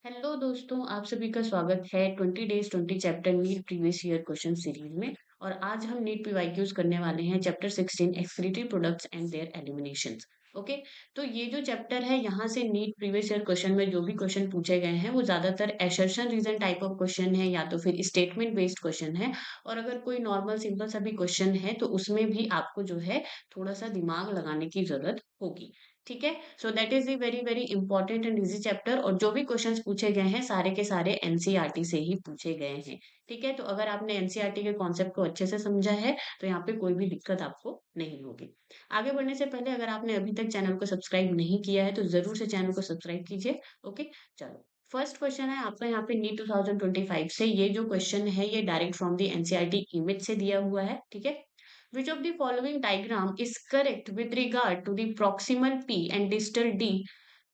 Hello दोस्तों, आप सभी का स्वागत है 20 days 20 chapter NEET previous year question series में। और आज हम नीट पीवाईक्यूज करने वाले हैं chapter 16 excretory products and their eliminations. Okay. तो ये जो चैप्टर है, यहाँ से नीट प्रीवियस ईयर क्वेश्चन में जो भी क्वेश्चन पूछे गए हैं वो ज्यादातर assertion reason type of question है या तो फिर स्टेटमेंट बेस्ड क्वेश्चन है। और अगर कोई नॉर्मल सिंपल सा भी क्वेश्चन है तो उसमें भी आपको जो है थोड़ा सा दिमाग लगाने की जरूरत होगी। ठीक है। सो that is the very very important and easy chapter, और जो भी क्वेश्चंस पूछे गए हैं सारे के सारे एनसीईआरटी से ही पूछे गए हैं। ठीक है। तो अगर आपने एनसीईआरटी के कॉन्सेप्ट को अच्छे से समझा है तो यहाँ पे कोई भी दिक्कत आपको नहीं होगी। आगे बढ़ने से पहले अगर आपने अभी तक चैनल को सब्सक्राइब नहीं किया है तो जरूर से चैनल को सब्सक्राइब कीजिए। ओके। चलो, फर्स्ट क्वेश्चन है आपका यहाँ पे नीट 2025 से। ये जो क्वेश्चन है ये direct from the NCERT image से दिया हुआ है। ठीक है। Which of the following diagram is correct with regard to the proximal P and distal D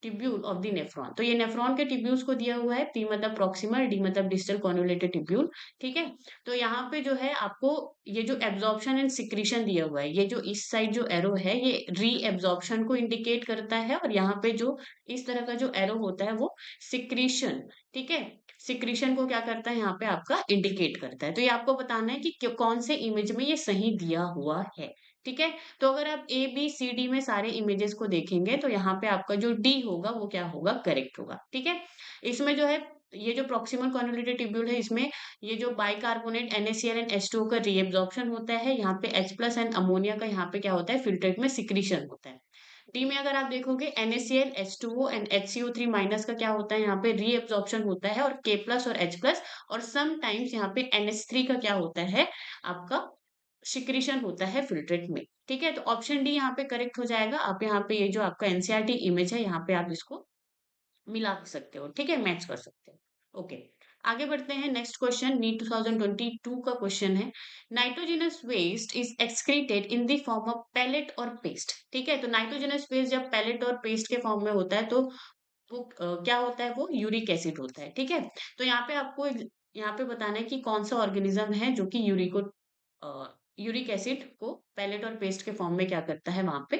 tubule of the nephron? तो ये नेफ्रॉन के ट्यूब्यूल्स को दिया हुआ है, पी मतलब प्रॉक्सिमल, डी मतलब डिस्टल कॉन्वोलेटेड ट्यूब्यूल। ठीक है। तो यहाँ पे जो है आपको ये जो एब्जॉर्प्शन एंड सिक्रीशन दिया हुआ है, ये जो इस साइड जो एरो है ये री एब्जॉर्प्शन को इंडिकेट करता है, और यहाँ पे जो इस तरह का जो एरो होता है वो सिक्रीशन। ठीक है। सिक्रीशन को क्या करता है, यहाँ पे आपका इंडिकेट करता है। तो ये आपको बताना है कि कौन से इमेज में ये सही दिया हुआ है। ठीक है। तो अगर आप ए बी सी डी में सारे इमेजेस को देखेंगे तो यहाँ पे आपका जो डी होगा वो क्या होगा, करेक्ट होगा। ठीक है। इसमें जो है ये जो प्रॉक्सिमल कॉन्वोल्यूटेड ट्यूब्यूल है इसमें ये जो बाइकार्बोनेट NaCl एंड H2O का रीएब्जॉर्प्शन होता है, यहाँ पे H प्लस एंड अमोनिया का यहाँ पे क्या होता है, फिल्ट्रेट में सिक्रीशन होता है। डी में अगर आप देखोगे NaCl H2O and HCO3 minus का क्या होता है, यहाँ पे रीएब्जॉर्प्शन होता है, और K प्लस और H प्लस, और सम टाइम्स यहाँ पे NH3 का क्या होता है, आपका सिक्रीशन होता है फिल्ट्रेट में। ठीक है। तो ऑप्शन डी यहाँ पे करेक्ट हो जाएगा। आप यहाँ पे ये जो आपका एनसीईआरटी इमेज है यहाँ पे आप इसको मिला सकते हो। ठीक है, मैच कर सकते हो। ओके। आगे बढ़ते हैं। नेक्स्ट क्वेश्चन नीट 2022 का क्वेश्चन है। Nitrogenous waste is excreted in the form of pellet और पेस्ट। ठीक है। तो नाइट्रोजनस वेस्ट जब पैलेट और पेस्ट के फॉर्म में होता है तो वो क्या होता है, वो यूरिक एसिड होता है। ठीक है। तो यहाँ पे आपको यहाँ पे बताना है कि कौन सा ऑर्गेनिज्म है जो कि यूरिक एसिड को पैलेट और पेस्ट के फॉर्म में क्या करता है, वहां पे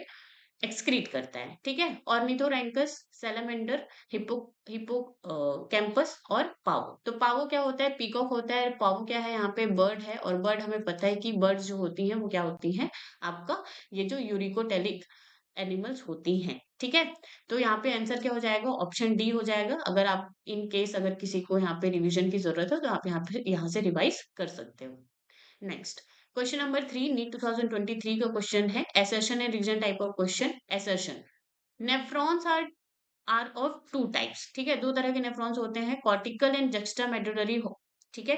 एक्सक्रीट करता है। ठीक है। ऑर्निथोरैंकस, सैलामेंडर, हिप्पो हिप्पो कैंपस और पावो। तो पावो क्या होता है, पीकॉक होता है। पावो क्या है, यहाँ पे बर्ड है, और बर्ड हमें पता है कि बर्ड्स जो होती हैं वो क्या होती हैं, आपका ये जो यूरिकोटेलिक एनिमल्स होती हैं। ठीक है। तो यहाँ पे आंसर क्या हो जाएगा, ऑप्शन डी हो जाएगा। अगर आप इन केस अगर किसी को यहाँ पे रिवीजन की जरूरत है तो आप यहाँ से रिवाइज कर सकते हो। नेक्स्ट, क्वेश्चन नंबर 3 नीट 2023 का क्वेश्चन है, assertion and reason type of question. Assertion, nephrons are of two types. ठीक है। दो तरह के नेफ्रॉन्स होते हैं, कॉर्टिकल एंड जक्स्टा मेडुलरी। ठीक है।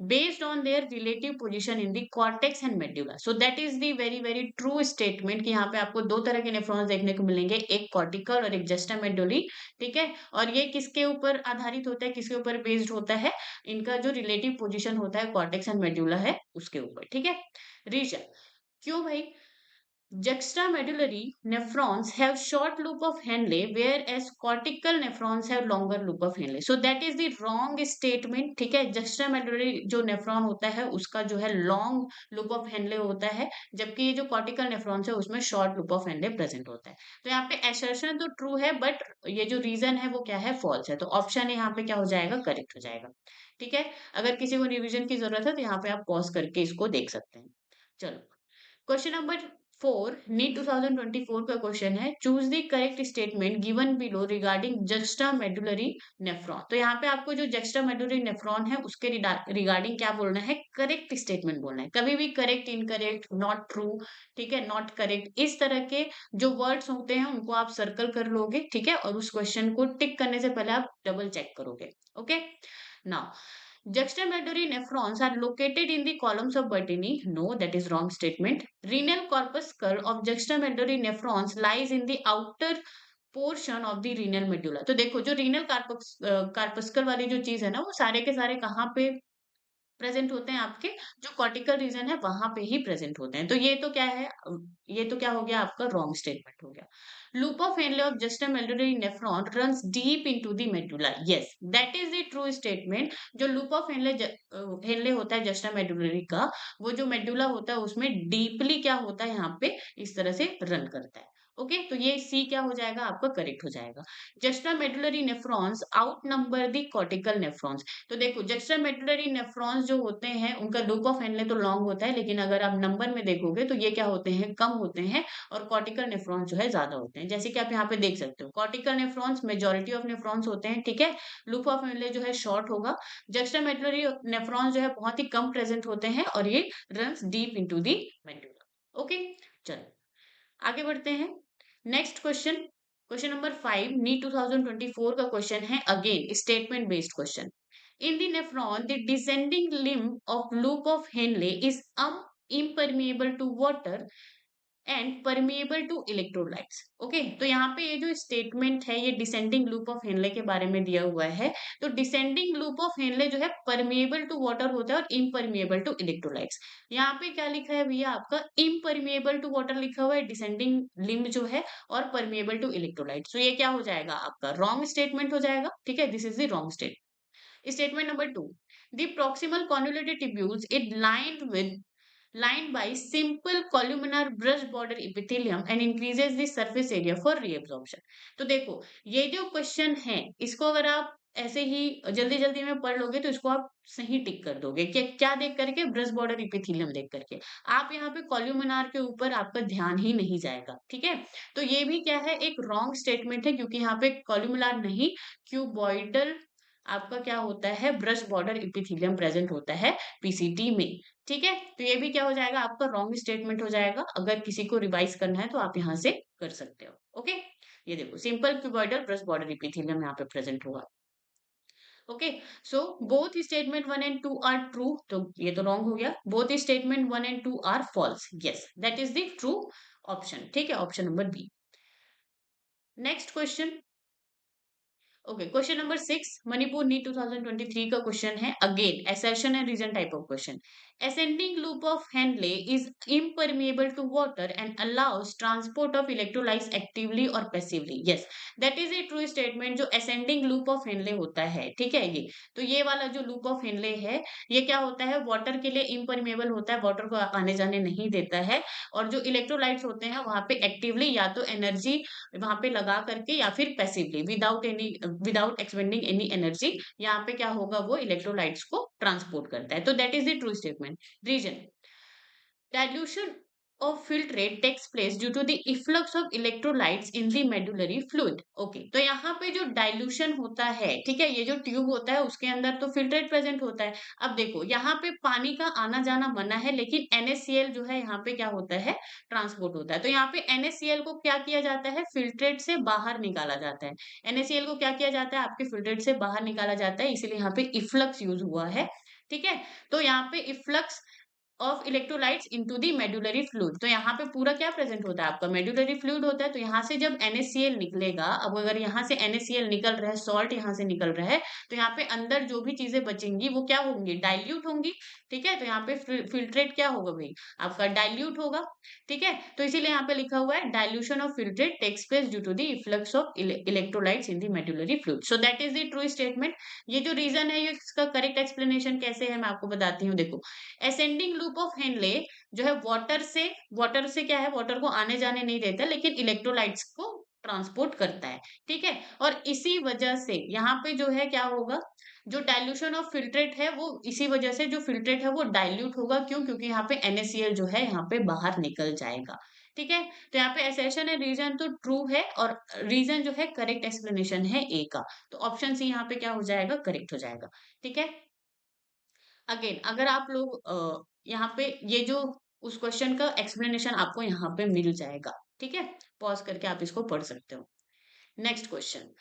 Based on their relative position in the cortex and medulla. So that is the very very true statement कि यहाँ पे आपको दो तरह के नेफ्रॉन्स देखने को मिलेंगे, एक कॉर्टिकल और एक जस्टा मेडुलरी। ठीक है। और ये किसके ऊपर आधारित होता है, किसके ऊपर बेस्ड होता है, इनका जो रिलेटिव पोजीशन होता है कॉर्टेक्स एंड मेडुला है उसके ऊपर। ठीक है। रीजन, क्यों भाई, juxtamedullary nephrons have short loop of Henle, whereas cortical nephrons have longer loop of Henle. So that is the wrong statement. ठीक है। juxtamedullary जो नेफ्रॉन होता है उसका जो है लॉन्ग लूप ऑफ हेनले होता है, जबकि ये जो कॉर्टिकल नेफ्रॉन्स है उसमें short loop of Henley present होता है। तो यहाँ पे assertion तो ट्रू है, बट ये जो रीजन है वो क्या है, फॉल्स है। तो ऑप्शन यहाँ पे क्या हो जाएगा, करेक्ट हो जाएगा। ठीक है। अगर किसी को रिविजन की जरूरत है तो यहाँ पे आप पॉज करके इसको देख सकते हैं। चलो, क्वेश्चन नंबर 4 नीट 2024 का क्वेश्चन है, choose the correct statement given below regarding juxta medullary nephron. तो यहाँ पे आपको जो जस्टा मेडुलरी नेफ्रॉन है उसके रिगार्डिंग क्या बोलना है, करेक्ट स्टेटमेंट बोलना है। कभी भी करेक्ट, इनकरेक्ट, नॉट ट्रू, ठीक है, नॉट करेक्ट, इस तरह के जो वर्ड्स होते हैं उनको आप सर्कल कर लोगे। ठीक है। और उस क्वेश्चन को टिक करने से पहले आप डबल चेक करोगे। Okay. Now, juxtamedullary nephrons are located in the columns of Bertini. No, that is wrong statement. Renal corpuscle of juxtamedullary nephrons lies in the outer portion of the renal medulla. तो देखो जो renal corpuscle वाली जो चीज है ना वो सारे के सारे कहाँ पे प्रेजेंट होते हैं, आपके जो कॉर्टिकल रीजन है वहां पे ही प्रेजेंट होते हैं। तो ये तो क्या है, ये तो क्या हो गया आपका रॉन्ग स्टेटमेंट हो गया। Loop of Henley of juxta medullary nephron runs deep into the medulla. Yes, that is the true statement. जो लूप ऑफ हेनले हेनले होता है जस्टा मेडुलरी का, वो जो मेडुला होता है उसमें डीपली क्या होता है, यहाँ पे इस तरह से रन करता है। ओके, तो ये सी क्या हो जाएगा आपका, करेक्ट हो जाएगा। Juxtamedullary nephrons outnumber the cortical nephrons. तो देखो जस्ट्रा मेडुलरी नेफ्रॉन्स जो होते हैं उनका लूप ऑफ हेनले तो लॉन्ग होता है, लेकिन अगर आप नंबर में देखोगे तो ये क्या होते हैं, कम होते हैं, और कॉर्टिकल नेफ्रॉन्स जो है ज्यादा होते हैं। जैसे कि आप यहाँ पे देख सकते हो, cortical nephrons majority of nephrons होते हैं, ठीक है। लूप ऑफ हेनले जो है शॉर्ट होगा। जस्ट्रा मेडुलरी नेफ्रॉन्स जो है बहुत ही कम प्रेजेंट होते हैं, और ये runs deep into the medulla. Okay, चलो आगे बढ़ते हैं। Next question, question number 5, NEET 2024 का क्वेश्चन है, again statement based question. In the nephron the descending limb of loop of Henle is impermeable to water and permeable to electrolytes. Okay, तो यहाँ पे ये जो स्टेटमेंट है ये डिसेंडिंग लूप ऑफ हेनले के बारे में दिया हुआ है। तो डिसेंडिंग लूप ऑफ हेनले जो है परमिएबल टू वाटर होता है और इम्परमिएबल टू इलेक्ट्रोलाइट्स। यहाँ पे क्या लिखा है भैया, आपका इम्परमिएबल टू वाटर लिखा हुआ है डिसेंडिंग लिम्ब जो है, और परमिएबल टू इलेक्ट्रोलाइट्स। तो ये क्या हो जाएगा आपका, रॉन्ग स्टेटमेंट हो जाएगा, ठीक है, this is the wrong statement. Statement number 2, the proximal convoluted tubules it lined by simple columnar brush border epithelium and increases the surface area for reabsorption। तो देखो ये जो क्वेश्चन है इसको अगर आप ऐसे ही जल्दी जल्दी में पढ़ लोगे तो इसको आप सही टिक कर दोगे। क्या क्या देख करके, ब्रश बॉर्डर इपिथेलियम देख करके। आप यहाँ पे कॉल्यूमिनार के ऊपर आपका ध्यान ही नहीं जाएगा, ठीक है। तो ये भी क्या है, एक रॉन्ग स्टेटमेंट है, क्योंकि यहाँ पे कॉल्यूमिनार नहीं, क्यूबॉइडल आपका क्या होता है, ब्रश बॉर्डर इपिथेलियम प्रेजेंट होता है पीसीटी में, ठीक है। तो ये भी क्या हो जाएगा आपका, रॉन्ग स्टेटमेंट हो जाएगा। अगर किसी को रिवाइज करना है तो आप यहाँ से कर सकते हो। ओके, ये देखो simple cuboidal brush border epithelium यहाँ पे प्रेजेंट होगा। Okay, so both statement 1 and 2 are true, तो ये तो रॉन्ग हो गया। Both statement 1 and 2 are false, yes that is the true option, ठीक है, option number B. Next question, okay, question number 6, Manipur NEET 2023 का क्वेश्चन है, again assertion and reason type of question. ascending loop of Henle is impermeable to water and allows transport of electrolytes actively or passively, yes that is a true statement। जो ascending loop of Henle होता है, ठीक है, ये तो ये वाला जो loop of Henle है ये क्या होता है, वाटर के लिए impermeable होता है, वाटर को आने जाने नहीं देता है, और जो इलेक्ट्रोलाइट्स होते हैं वहां पे एक्टिवली या तो एनर्जी वहां पे लगा करके या फिर passively without expanding any energy यहाँ पे क्या होगा, वो इलेक्ट्रोलाइट्स को ट्रांसपोर्ट करता है। तो that is the true statement. Reason, dilution of filtrate takes place due to the efflux of electrolytes in the medullary fluid। Okay, तो यहाँ पे जो डाइल्यूशन होता है, ठीक है, ये जो ट्यूब होता है उसके अंदर तो फिल्ट्रेट प्रेजेंट होता है। अब देखो यहाँ पे पानी का आना जाना मना है, लेकिन NaCl जो है यहाँ पे क्या होता है, ट्रांसपोर्ट होता है। तो यहाँ पे NaCl को क्या किया जाता है, फिल्ट्रेट से बाहर निकाला जाता है। NaCl को क्या किया जाता है, आपके फिल्ट्रेट से बाहर निकाला जाता है, इसीलिए यहाँ पे इफ्लक्स यूज हुआ है, ठीक है। तो यहाँ पे efflux of electrolytes into the medullary fluid, तो यहाँ पे पूरा क्या प्रेजेंट होता है आपका, मेडुलरी फ्लूइड होता है। तो यहाँ से जब NaCl निकलेगा, अब अगर यहाँ से NaCl निकल रहा है, सॉल्ट यहाँ से निकल रहा है, तो यहाँ पे अंदर जो भी चीजें बचेंगी वो क्या होंगी, डाइल्यूट होंगी, ठीक है। तो यहाँ पे फिल्ट्रेट क्या होगा भाई, आपका डाइल्यूट होगा, ठीक है। तो इसीलिए यहाँ पे लिखा हुआ है dilution of filtrate takes place due to the efflux of electrolytes in the medullary fluid. So that is the true statement. ये जो रीजन है, ये इसका करेक्ट एक्सप्लेनेशन कैसे है मैं आपको बताती हूँ। देखो असेंडिंग लूप ऑफ हेनले जो है वाटर से क्या है, वाटर को आने जाने नहीं देता, लेकिन इलेक्ट्रोलाइट्स को ट्रांसपोर्ट करता है, ठीक है। और इसी वजह से यहाँ पे जो है क्या होगा, जो डाइल्यूशन ऑफ फिल्ट्रेट है वो इसी वजह से जो फिल्ट्रेट है वो डाइल्यूट होगा, क्यों, क्योंकि यहाँ पे NaCl जो है यहाँ पे बाहर निकल जाएगा, ठीक है। तो यहाँ पे एसेशन है, रीजन तो ट्रू है, और रीजन जो है करेक्ट एक्सप्लेनेशन है ए का। तो ऑप्शन सी यहाँ पे क्या हो जाएगा, करेक्ट हो जाएगा, ठीक है। अगेन अगर आप लोग यहाँ पे ये जो उस क्वेश्चन का एक्सप्लेनेशन आपको यहाँ पे मिल जाएगा, ठीक है, पॉज करके आप इसको पढ़ सकते हो। Next question,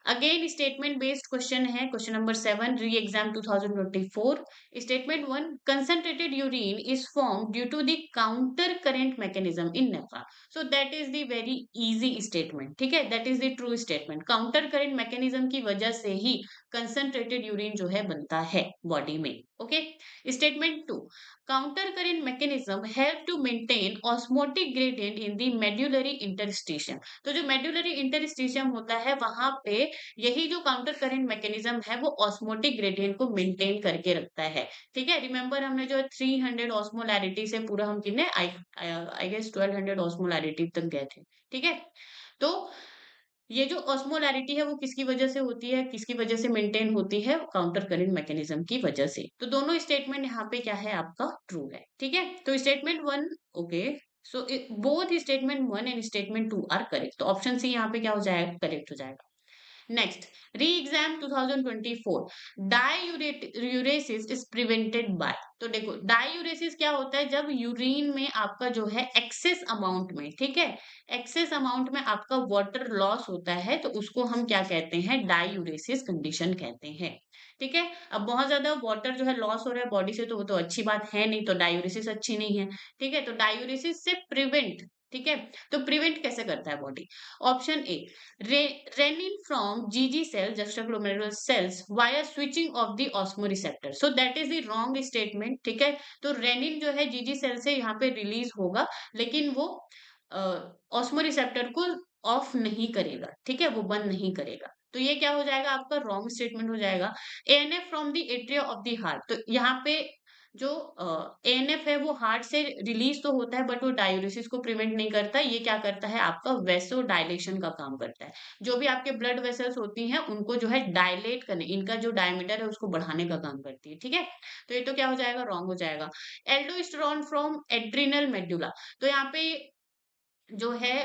again statement based question है, question number 7, re exam 2024। Statement 1, concentrated urine is form due to the counter current mechanism in nephron. So that is the very easy statement, ठीक है, that is the true statement. Counter current mechanism की वजह से ही concentrated urine जो है बनता है body में। Okay, statement 2, counter current mechanism help to maintain osmotic gradient in the medullary interstitium. तो जो मेडुलरी इंटरस्टिशियम मैकेनिज्म होता है वहां पे यही जो काउंटर करंट मैकेनिज्म है वो ऑस्मोटिक ग्रेडियंट को मेंटेन करके रखता है। ठीक है, रिमेंबर हमने जो 300 ऑस्मोलैरिटी से पूरा हम कितने आई गेस 1200 ऑस्मोलैरिटी तक गए थे। ठीक है, तो ये जो ऑस्मोलैरिटी है वो किसकी वजह से होती है, किसकी वजह से मेंटेन होती है, काउंटर करंट मैकेनिज्म की वजह से। तो दोनों स्टेटमेंट यहाँ पे क्या है आपका ट्रू है। ठीक है, तो statement one okay, so both statement one and statement two are correct, तो ऑप्शन सी यहाँ पे क्या हो जाएगा, करेक्ट हो जाएगा। Next, re exam 2024, diuresis is prevented by. तो देखो डाययूरेसिस क्या होता है, जब यूरिन में आपका जो है एक्सेस अमाउंट में, ठीक है, एक्सेस अमाउंट में आपका वाटर लॉस होता है तो उसको हम क्या कहते हैं, डाययूरेसिस कंडीशन कहते हैं। ठीक है, अब बहुत ज्यादा वाटर जो है लॉस हो रहा है बॉडी से तो वो तो अच्छी बात है नहीं, तो डाययूरेसिस अच्छी नहीं है। ठीक है, तो डाययूरेसिस से प्रिवेंट, ठीक है, तो प्रिवेंट कैसे करता है body, option A, renin from GG cell juxtaglomerular cells via switching of the osmoreceptor, so that is the wrong statement। ठीक है, तो रेनिन जो है जीजी सेल से यहाँ पे रिलीज होगा लेकिन वो ऑस्मोरिसेप्टर को ऑफ नहीं करेगा। ठीक है, वो बंद नहीं करेगा, तो ये क्या हो जाएगा आपका रॉन्ग स्टेटमेंट हो जाएगा। ANF from the atria of the heart, तो यहाँ पे जो एएनएफ है वो हार्ट से रिलीज तो होता है बट वो डायूरेसिस को प्रिवेंट नहीं करता, ये क्या करता है आपका वेसो डायलेशन का काम करता है। जो भी आपके ब्लड वेसल्स होती हैं उनको जो है डायलेट करने, इनका जो डायमीटर है उसको बढ़ाने का काम करती है। ठीक है, तो ये तो क्या हो जाएगा, रॉन्ग हो जाएगा। एल्डोस्टेरोन फ्रॉम एड्रिनल मेडुला, तो यहाँ पे जो है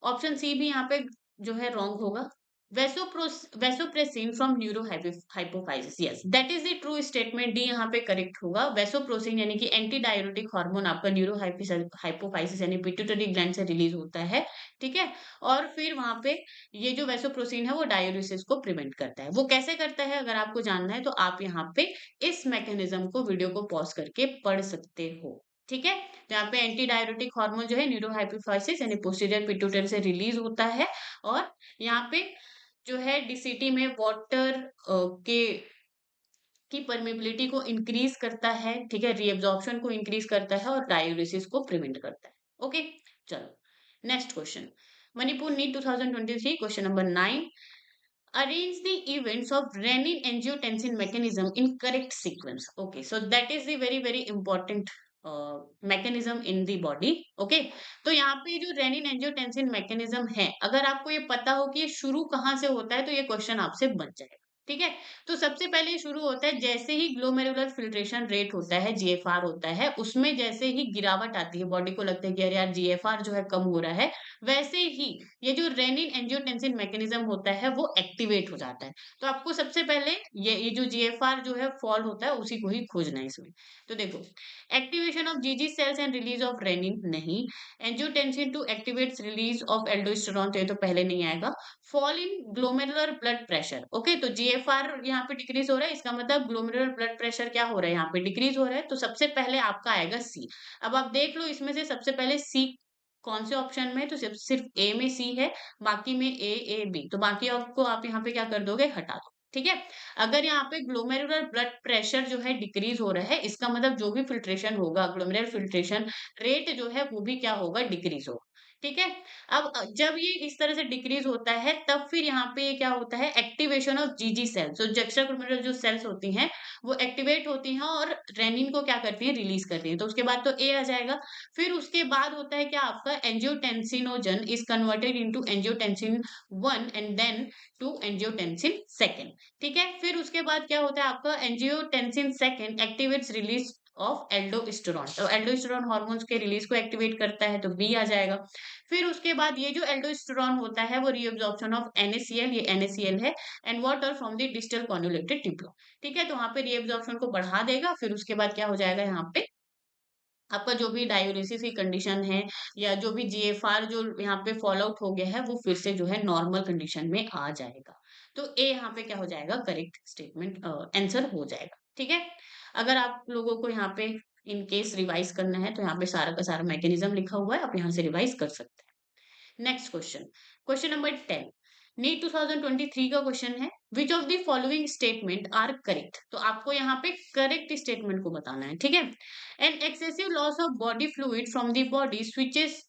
ऑप्शन सी भी यहाँ पे जो है रॉन्ग होगा। Vasopressin from neuro hypophysis, yes that is the true statement, D यहाँ पे करेक्ट होगा। वेसोप्रोसिन यानी कि एंटी डायरेटिक हार्मोन आपका न्यूरो हाइपोफाइसिस यानी पिट्यूटरी ग्लैंड से रिलीज होता है। ठीक है, और फिर वहां पे ये जो वेसोप्रोसिन है वो डायूरेसिस को प्रिवेंट करता है। वो कैसे करता है अगर आपको जानना है तो आप यहाँ पे इस मैकेनिज्म को वीडियो को पॉज करके पढ़ सकते हो। ठीक है, तो यहाँ पे एंटी डायरेटिक हार्मोन जो है न्यूरोहाइपोफाइसिस यानी पोस्टीरियर पिट्यूटरी से रिलीज होता है, और यहाँ पे जो है डीसीटी में वाटर के की परमेबिलिटी को इंक्रीज करता है। ठीक है, रीअब्जॉर्प्शन को इंक्रीज करता है और डायूरेसिस को प्रिवेंट करता है। ओके, चलो next question, Manipur NEET 2023 question number 9, arrange the events of renin angiotensin mechanism in correct sequence। okay, so that is the very important mechanism in the body। okay, तो यहाँ पे जो रेनिन एंजियोटेंसिन मैकेनिज्म है, अगर आपको ये पता हो कि ये शुरू कहाँ से होता है तो ये क्वेश्चन आपसे बन जाएगा। ठीक है, तो सबसे पहले शुरू होता है जैसे ही ग्लोमेरुलर फिल्ट्रेशन रेट होता है, जीएफआर होता है, उसमें जैसे ही गिरावट आती है, बॉडी को लगता है कि अरे यार जीएफआर जो है कम हो रहा है, वैसे ही ये जो रेनिन एंजियोटेंसिन मैकेनिज्म होता है वो एक्टिवेट हो जाता है। तो आपको सबसे पहले ये जो जीएफआर जो है फॉल होता है उसी को ही खोजना है इसमें। तो देखो, activation of GG cells and release of renin नहीं, angiotensin two activates release of aldosterone, तो ये तो पहले नहीं आएगा। Fall in glomerular blood pressure, okay, तो जीएफआर यहाँ पे डिक्रीज हो रहा है, इसका मतलब ग्लोमेरुलर ब्लड प्रेशर क्या हो रहा है, यहाँ पे डिक्रीज हो रहा है, तो सबसे पहले आपका आएगा सी। अब आप देख लो इसमें से सबसे पहले सी कौन से ऑप्शन में, तो सिर्फ ए में सी है, बाकी में ए बी, तो बाकी आपको आप यहाँ पे क्या कर दोगे, हटा दो। ठीक है, अगर यहाँ पे ग्लोमेरुलर ब्लड प्रेशर जो है डिक्रीज हो रहा है, इसका मतलब जो भी फिल्ट्रेशन होगा, ग्लोमेरुलर फिल्ट्रेशन रेट जो है वो भी क्या होगा, डिक्रीज होगा। ठीक है, अब जब ये इस तरह से डिक्रीज होता है तब फिर यहाँ पे ये क्या होता है, एक्टिवेशन ऑफ जीजी सेल्स, जो एक्स्ट्रा जो सेल्स होती हैं वो एक्टिवेट होती हैं और रेनिन को क्या करती हैं, रिलीज करती हैं, तो उसके बाद तो ए आ जाएगा। फिर उसके बाद होता है क्या आपका, angiotensinogen is converted into angiotensin 1 and then to angiotensin second. ठीक है, फिर उसके बाद क्या होता है आपका, angiotensin second activates release of aldosterone, तो एल्डोस्टेरोन हार्मोन्स के रिलीज को एक्टिवेट करता है, तो बी आ जाएगा। फिर उसके बाद ये जो एल्डोस्टेरोन होता है वो रीअब्जॉर्प्शन ऑफ NaCl, ये NaCl है, and water from the distal convoluted tubule. ठीक है, तो वहां पे रीअब्जॉर्प्शन को बढ़ा देगा, फिर उसके बाद क्या हो जाएगा, यहाँ पे आपका जो भी डायूरेसिस की कंडीशन है या जो भी जीएफआर जो यहाँ पे फॉल आउट हो गया है वो फिर से जो है नॉर्मल कंडीशन में आ जाएगा। तो ए यहाँ पे क्या हो जाएगा, करेक्ट स्टेटमेंट आंसर हो जाएगा। ठीक है, अगर आप लोगों को यहाँ पे इन केस रिवाइज करना है तो यहाँ पे सारा का सारा मैकेनिज्म लिखा हुआ है, आप यहाँ से रिवाइज कर सकते हैं। Next question, question number 10, NEET 2023 का क्वेश्चन है, which of the following statement are correct, तो आपको यहाँ पे करेक्ट स्टेटमेंट को बताना है। ठीक है, an excessive loss of body fluid from the body switches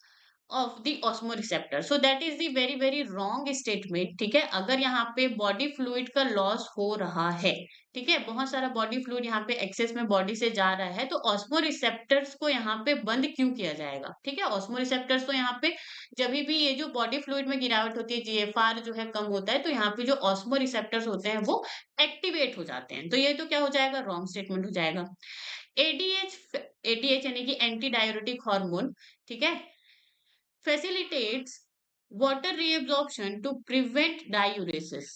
off the osmoreceptor, so that is the very very wrong statement. ठीक है, अगर यहाँ पे बॉडी फ्लूइड का लॉस हो रहा है, ठीक है, बहुत सारा बॉडी फ्लूइड यहाँ पे एक्सेस में बॉडी से जा रहा है, तो ऑस्मोरिसेप्टर्स को यहाँ पे बंद क्यों किया जाएगा? ठीक है, ऑस्मोरिसेप्टर्स तो यहाँ पे जब भी ये जो बॉडी फ्लूइड में गिरावट होती है, जीएफआर जो है कम होता है, तो यहाँ पे जो ऑस्मोरिसेप्टर्स होते हैं वो एक्टिवेट हो जाते हैं, तो ये तो क्या हो जाएगा? रॉन्ग स्टेटमेंट हो जाएगा। एडीएच, एडीएच यानी कि एंटी डाययूरेटिक हार्मोन, ठीक है, facilitates water reabsorption to prevent diuresis।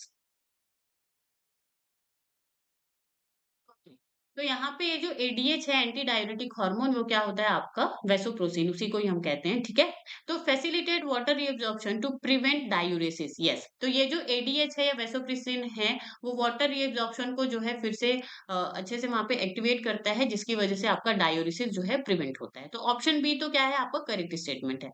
तो यहाँ पे ये जो एडीएच है, एंटी डाययूरेटिक हार्मोन, वो क्या होता है आपका? वेसोप्रोसिन, उसी को ही हम कहते हैं। ठीक है, तो facilitate water reabsorption to prevent diuresis. Yes, तो ये जो एडीएच है या वेसोप्रोसिन है, वो वाटर रिएब्जॉर्प्शन को जो है फिर से अच्छे से वहां पे एक्टिवेट करता है, जिसकी वजह से आपका डायूरेसिस जो है प्रिवेंट होता है। तो ऑप्शन बी तो क्या है आपका? करेक्ट स्टेटमेंट है।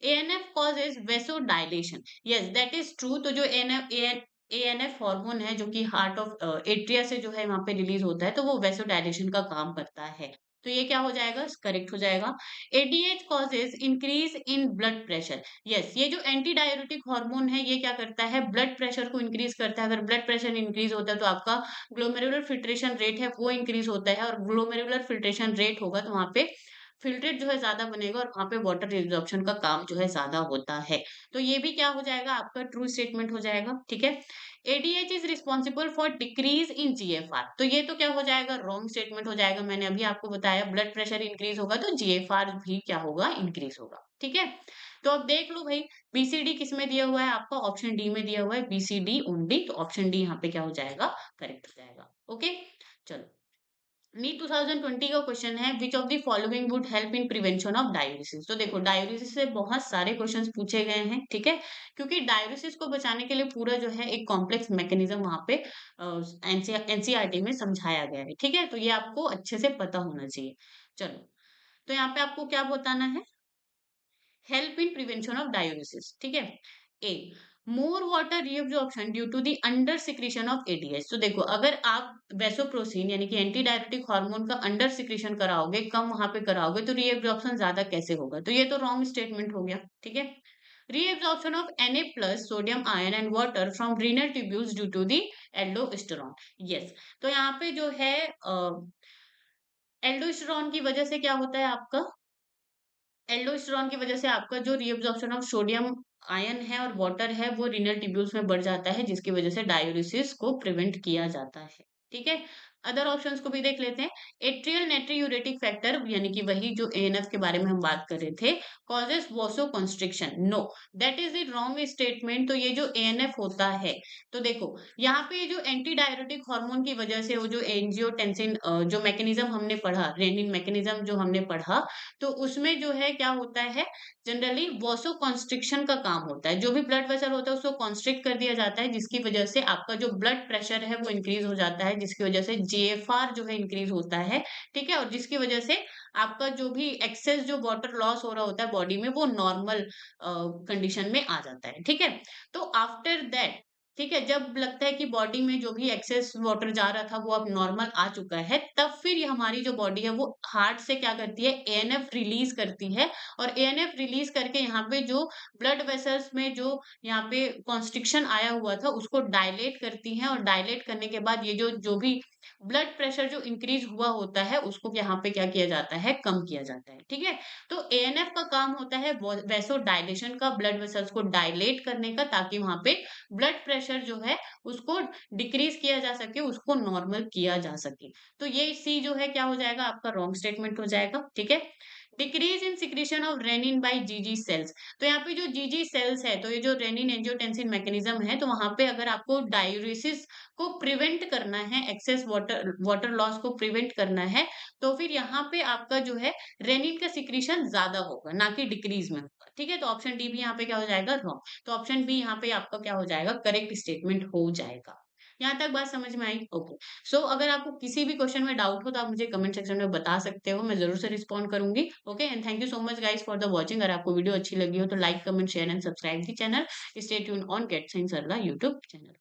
ANF causes vasodilation. Yes, that is true. तो जो एएनएफ एएनएफ हार्मोन है, जो कि हार्ट ऑफ एट्रिया से जो है वहां पे रिलीज होता है, तो वो वेसोडाइलेशन का काम करता है। तो ये क्या हो जाएगा? करेक्ट हो जाएगा। ADH causes increase in blood pressure. Yes, ये जो एंटी डाययूरेटिक हार्मोन है, ये क्या करता है? ब्लड प्रेशर को इंक्रीज करता है। अगर ब्लड प्रेशर इंक्रीज होता है तो आपका ग्लोमेरुलर फिल्ट्रेशन रेट है वो इंक्रीज होता है, और ग्लोमेरुलर फिल्ट्रेशन रेट होगा तो वहां पे फिल्ट्रेट जो है ज्यादा बनेगा, और वहां पे वाटर रिजॉर्प्शन का काम जो है ज्यादा होता है। तो ये भी क्या हो जाएगा? आपका ट्रू स्टेटमेंट हो जाएगा। ठीक है, ADH is responsible for decrease in GFR. तो ये तो क्या हो जाएगा? रॉन्ग स्टेटमेंट हो जाएगा। मैंने अभी आपको बताया ब्लड प्रेशर इंक्रीज होगा तो जीएफआर भी क्या होगा? इंक्रीज होगा। ठीक है, तो अब देख लो भाई, बीसीडी किस में दिया हुआ है आपका? ऑप्शन डी में दिया हुआ है, बीसीडी ओनली। तो ऑप्शन डी यहाँ पे क्या हो जाएगा? करेक्ट हो जाएगा। ओके, चलो, नीट 2020 का क्वेश्चन है, which of the following would help in prevention of dialysis. तो देखो, डायलिसिस से बहुत सारे क्वेश्चंस पूछे गए हैं। ठीक है, क्योंकि डायलिसिस को बचाने के लिए पूरा जो है एक कॉम्प्लेक्स मैकेनिज्म वहां पे एनसीईआरटी में समझाया गया है। ठीक है, तो ये आपको अच्छे से पता होना चाहिए। चलो, तो यहाँ पे आपको क्या बताना है? Help in prevention of dialysis. ठीक है, a, more water reabsorption due to the under secretion of ADH. तो देखो, अगर आप वेसोप्रोसिन यानी कि एंटी डायबिटिक हार्मोन का अंडर सिक्रीशन कराओगे, कम वहां पे कराओगे, तो रीअब्जॉर्प्शन ज्यादा कैसे होगा? तो ये तो रॉन्ग स्टेटमेंट हो गया। ठीक है, reabsorption of Na plus sodium ion and water from renal tubules due to the aldosterone. Yes, तो यहाँ पे जो है एल्डोस्टेरॉन की वजह से क्या होता है आपका? एल्डोस्टेरॉन की वजह से आपका जो रीअब्जॉर्प्शन ऑफ सोडियम आयन है और वाटर है, वो रीनल ट्यूब्यूल्स में बढ़ जाता है, जिसकी वजह से डायूरिसिस को प्रिवेंट किया जाता है। ठीक है, अदर ऑप्शंस को भी देख लेते हैं। एट्रियल नेट्रियूरेटिक फैक्टर, यानी कि वही जो एएनएफ के बारे में हम बात कर रहे थे, causes vasoconstriction. No, that is the wrong statement. तो ये जो एएनएफ होता है, तो देखो, यहाँ पे जो एंटी डायरेटिक हार्मोन की वजह से वो जो एंजियोटेंसिन जो मैकेनिज्म हमने पढ़ा, रेनिन मैकेनिज्म जो हमने पढ़ा, तो उसमें जो है क्या होता है? जनरली वॉसो कॉन्स्ट्रिक्शन का काम होता है। जो भी ब्लड वेसल होता है उसको कॉन्स्ट्रिक्ट कर दिया जाता है, जिसकी वजह से आपका जो ब्लड प्रेशर है वो इंक्रीज हो जाता है, जिसकी वजह से जेएफआर जो है इंक्रीज होता है। ठीक है, और जिसकी वजह से आपका जो भी एक्सेस जो वाटर लॉस हो रहा होता है बॉडी में, वो नॉर्मल कंडीशन में आ जाता है। ठीक है, तो आफ्टर दैट, ठीक है, जब लगता है कि बॉडी में जो भी एक्सेस वाटर जा रहा था वो अब नॉर्मल आ चुका है, तब फिर ये हमारी जो बॉडी है वो हार्ट से क्या करती है? एएनएफ रिलीज करती है, और एएनएफ रिलीज करके यहाँ पे जो ब्लड वेसल्स में जो यहाँ पे कॉन्स्ट्रिक्शन आया हुआ था उसको डायलेट करती है, और डायलेट करने के बाद ये जो जो भी ब्लड प्रेशर जो इंक्रीज हुआ होता है उसको यहाँ पे क्या किया जाता है? कम किया जाता है। ठीक है, तो एएनएफ का काम होता है वैसो डायलेशन का, ब्लड वेसल्स को डायलेट करने का, ताकि वहां पे ब्लड प्रेशर जो है उसको डिक्रीज किया जा सके, उसको नॉर्मल किया जा सके। तो ये सी जो है क्या हो जाएगा? आपका रॉन्ग स्टेटमेंट हो जाएगा। ठीक है, decrease in secretion of renin by JG cells. तो यहाँ पे जो जीजी सेल्स है, तो ये जो रेनिन एंजियोटेंसिन मैकेनिज्म है, तो वहां पे अगर आपको डायूरिसिस को प्रिवेंट करना है, एक्सेस वाटर वाटर लॉस को प्रिवेंट करना है, तो फिर यहाँ पे आपका जो है रेनिन का सिक्रीशन ज्यादा होगा, ना कि डिक्रीज में होगा। ठीक है, तो ऑप्शन डी भी यहाँ पे क्या हो जाएगा? रॉन्ग। तो ऑप्शन बी यहाँ पे आपका क्या हो जाएगा? करेक्ट स्टेटमेंट हो जाएगा। यहाँ तक बात समझ में आई? ओके। सो अगर आपको किसी भी क्वेश्चन में डाउट हो तो आप मुझे कमेंट सेक्शन में बता सकते हो, मैं जरूर से रिस्पॉन्ड करूंगी। Okay, and thank you so much guys for the watching. अगर आपको वीडियो अच्छी लगी हो तो like, comment, share and subscribe the channel. Stay tune on get science Sarla YouTube channel.